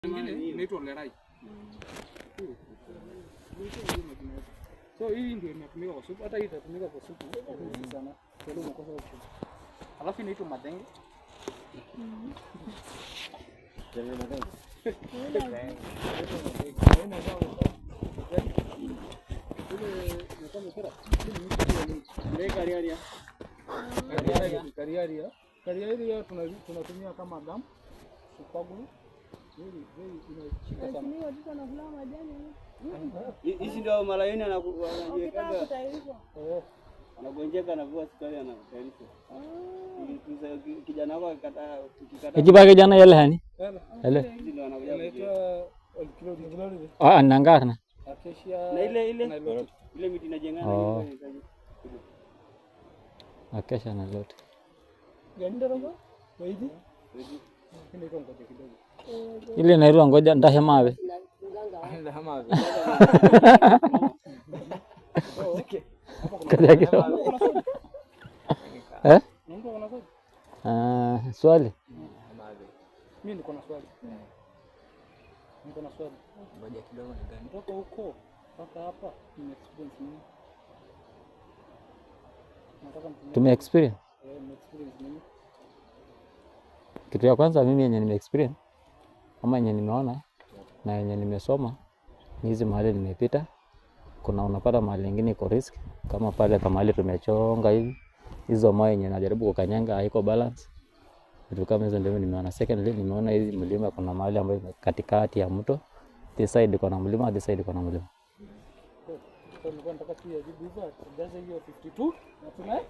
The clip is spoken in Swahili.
Nyingine inaitwa lerai. So hii ndio inatumika kwa supu, hata hii itatumika kwa supu sana. Kwa hiyo unakosa option. Alafu inaitwa madenge. Jamii madenge. Kariaria tunatumia kama damu supagulu. Hizi ndio malaini anajiweka. Anagonjeka na vua sukari anakutayarisha. Kijana wako akikataa tukikataa. Ikiba kijana yale hani? Yale. Inaitwa kilori. Nangarna. Acacia. Na ile miti inajengana hiyo. Acacia na lote. Ganda rogo? Waidi? Inaitwa ngoja kidogo. Ile nairua ngoja ndahemawe. Ndahemawe. Kaja kidogo. Swali. Mimi niko na swali. Niko na swali. Ngoja kidogo ni gani? Kutoka huko mpaka hapa ni experience nini? Tume experience. Experience nini? Kitu ya kwanza mimi yenye nime experience ama yenye nimeona na yenye nimesoma ni hizi mahali nimepita. Kuna unapata mahali nyingine iko risk kama pale kama mahali tumechonga hivi. Hizo mawe yenye najaribu kukanyanga haiko balance. Vitu kama hizo ndio nimeona. Secondly nimeona hizi mlima kuna mahali ambayo katikati ya mto. This side kuna mlima, this side kuna mlima. Kwa nilikuwa nataka pia jibu hizo, jaza hiyo 52 na tuna